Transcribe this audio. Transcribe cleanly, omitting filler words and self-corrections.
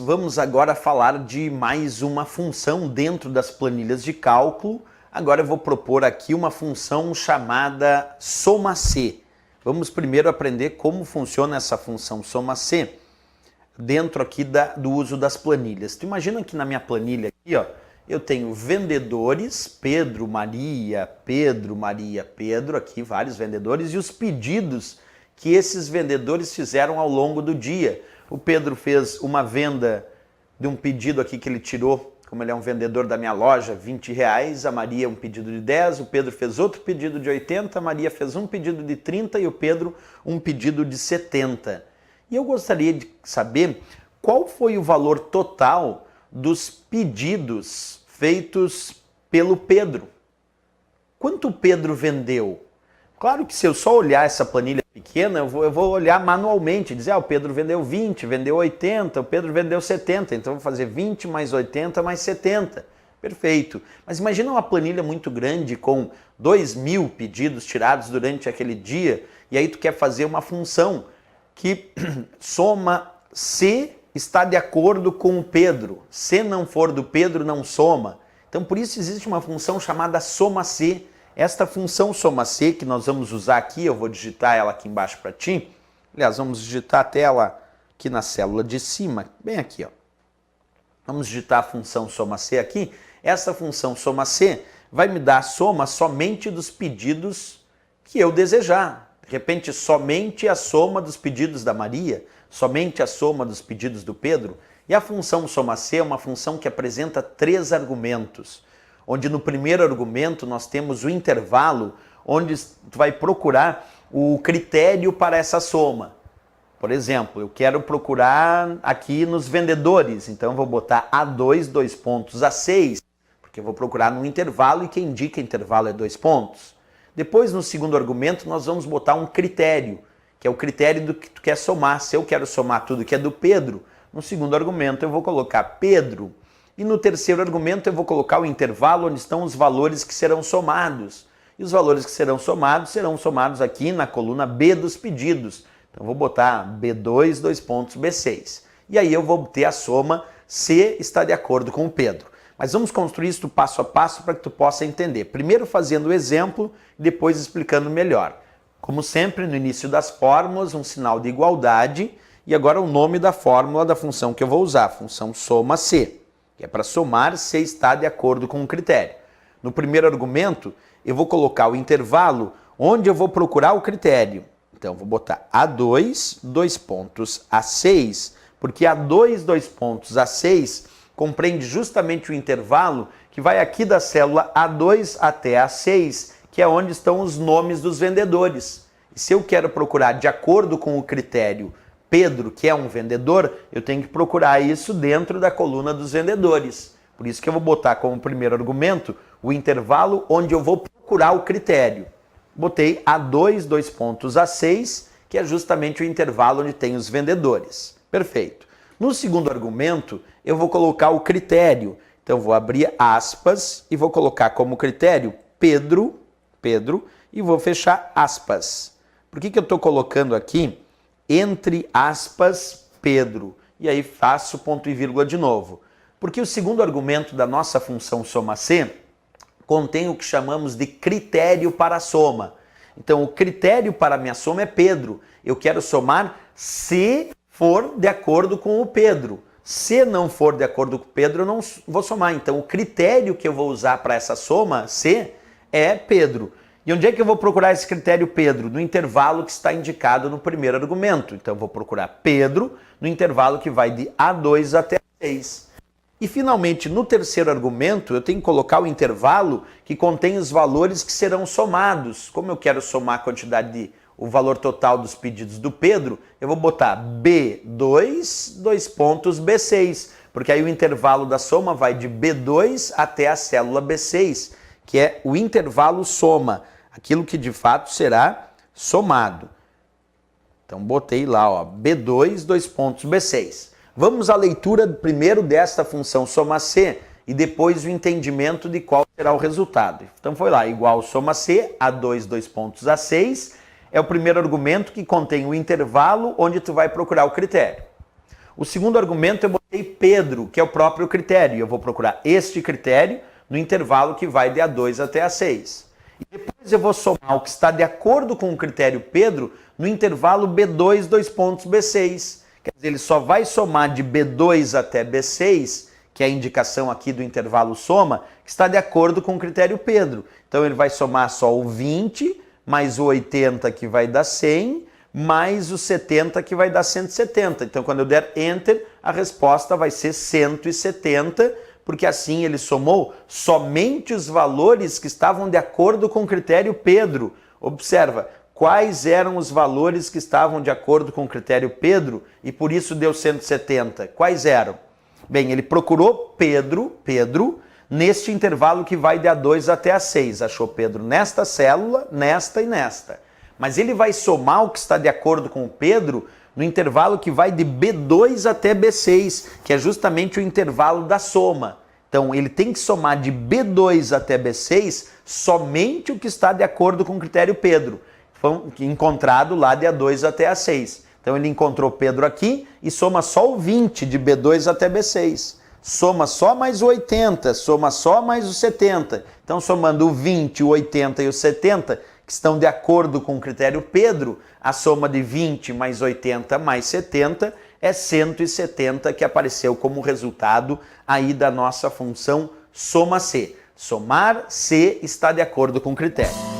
vamos agora falar de mais uma função dentro das planilhas de cálculo. Agora eu vou propor aqui uma função chamada soma-C. Vamos primeiro aprender como funciona essa função soma-C dentro aqui do uso das planilhas. Tu imagina que na minha planilha aqui, ó, eu tenho vendedores, Pedro, Maria, Pedro, aqui vários vendedores, e os pedidos que esses vendedores fizeram ao longo do dia. O Pedro fez uma venda de um pedido aqui que ele tirou, como ele é um vendedor da minha loja, R$20, a Maria um pedido de 10, o Pedro fez outro pedido de 80, a Maria fez um pedido de 30 e o Pedro um pedido de 70. E eu gostaria de saber qual foi o valor total dos pedidos feitos pelo Pedro. Quanto o Pedro vendeu? Claro que se eu só olhar essa planilha pequena, eu vou olhar manualmente, dizer, o Pedro vendeu 20, vendeu 80, o Pedro vendeu 70, então eu vou fazer 20 mais 80 mais 70. Perfeito. Mas imagina uma planilha muito grande com 2.000 pedidos tirados durante aquele dia, e aí tu quer fazer uma função que soma C está de acordo com o Pedro. Se não for do Pedro, não soma. Então por isso existe uma função chamada soma-C. Esta função soma-C que nós vamos usar aqui, eu vou digitar ela aqui embaixo para ti. Aliás, vamos digitar até ela aqui na célula de cima, bem aqui, ó. Vamos digitar a função soma-C aqui. Essa função soma-C vai me dar a soma somente dos pedidos que eu desejar. De repente, somente a soma dos pedidos da Maria, somente a soma dos pedidos do Pedro. E a função soma-C é uma função que apresenta 3 argumentos. Onde no primeiro argumento nós temos o intervalo, onde tu vai procurar o critério para essa soma. Por exemplo, eu quero procurar aqui nos vendedores, então eu vou botar A2, 2 pontos, A6, porque eu vou procurar no intervalo e quem indica intervalo é 2 pontos. Depois, no segundo argumento, nós vamos botar um critério, que é o critério do que tu quer somar. Se eu quero somar tudo que é do Pedro, no segundo argumento eu vou colocar Pedro. E no terceiro argumento eu vou colocar o intervalo onde estão os valores que serão somados. E os valores que serão somados aqui na coluna B dos pedidos. Então eu vou botar B2, 2 pontos, B6. E aí eu vou ter a soma C está de acordo com o Pedro. Mas vamos construir isso passo a passo para que tu possa entender. Primeiro fazendo o exemplo e depois explicando melhor. Como sempre, no início das fórmulas, um sinal de igualdade. E agora o nome da fórmula da função que eu vou usar, a função soma-C. Que é para somar se está de acordo com o critério. No primeiro argumento, eu vou colocar o intervalo onde eu vou procurar o critério. Então, eu vou botar A2, 2 pontos, A6, porque A2, 2 pontos, A6 compreende justamente o intervalo que vai aqui da célula A2 até A6, que é onde estão os nomes dos vendedores. E se eu quero procurar de acordo com o critério Pedro, que é um vendedor, eu tenho que procurar isso dentro da coluna dos vendedores. Por isso que eu vou botar como primeiro argumento o intervalo onde eu vou procurar o critério. Botei A2, 2 pontos, A6, que é justamente o intervalo onde tem os vendedores. Perfeito. No segundo argumento, eu vou colocar o critério. Então, eu vou abrir aspas e vou colocar como critério Pedro, e vou fechar aspas. Por que eu estou colocando aqui entre aspas, Pedro? E aí faço ponto e vírgula de novo. Porque o segundo argumento da nossa função soma-C contém o que chamamos de critério para a soma. Então, o critério para a minha soma é Pedro. Eu quero somar se for de acordo com o Pedro. Se não for de acordo com o Pedro, eu não vou somar. Então, o critério que eu vou usar para essa soma, C, é Pedro. E onde é que eu vou procurar esse critério Pedro? No intervalo que está indicado no primeiro argumento. Então eu vou procurar Pedro no intervalo que vai de A2 até A6. E finalmente, no terceiro argumento, eu tenho que colocar o intervalo que contém os valores que serão somados. Como eu quero somar a quantidade o valor total dos pedidos do Pedro, eu vou botar B2, 2 pontos, B6. Porque aí o intervalo da soma vai de B2 até a célula B6, que é o intervalo soma, aquilo que de fato será somado. Então botei lá, ó, B2, 2 pontos, B6. Vamos à leitura primeiro desta função soma-C e depois o entendimento de qual será o resultado. Então foi lá, igual soma-C, A2, 2 pontos, A6, é o primeiro argumento que contém o intervalo onde tu vai procurar o critério. O segundo argumento eu botei E Pedro, que é o próprio critério. Eu vou procurar este critério no intervalo que vai de A2 até A6. E depois eu vou somar o que está de acordo com o critério Pedro no intervalo B2, B6. Quer dizer, ele só vai somar de B2 até B6, que é a indicação aqui do intervalo soma, que está de acordo com o critério Pedro. Então ele vai somar só o 20, mais o 80 que vai dar 100, mais o 70 que vai dar 170. Então quando eu der Enter, a resposta vai ser 170, porque assim ele somou somente os valores que estavam de acordo com o critério Pedro. Observa, quais eram os valores que estavam de acordo com o critério Pedro e por isso deu 170? Quais eram? Bem, ele procurou Pedro, neste intervalo que vai de A2 até A6. Achou Pedro nesta célula, nesta e nesta. Mas ele vai somar o que está de acordo com o Pedro no intervalo que vai de B2 até B6, que é justamente o intervalo da soma. Então, ele tem que somar de B2 até B6 somente o que está de acordo com o critério Pedro, encontrado lá de A2 até A6. Então, ele encontrou Pedro aqui e soma só o 20 de B2 até B6. Soma só mais o 80, soma só mais o 70. Então, somando o 20, o 80 e o 70, que estão de acordo com o critério Pedro, a soma de 20 mais 80 mais 70 é 170, que apareceu como resultado aí da nossa função soma C. Somar C está de acordo com o critério.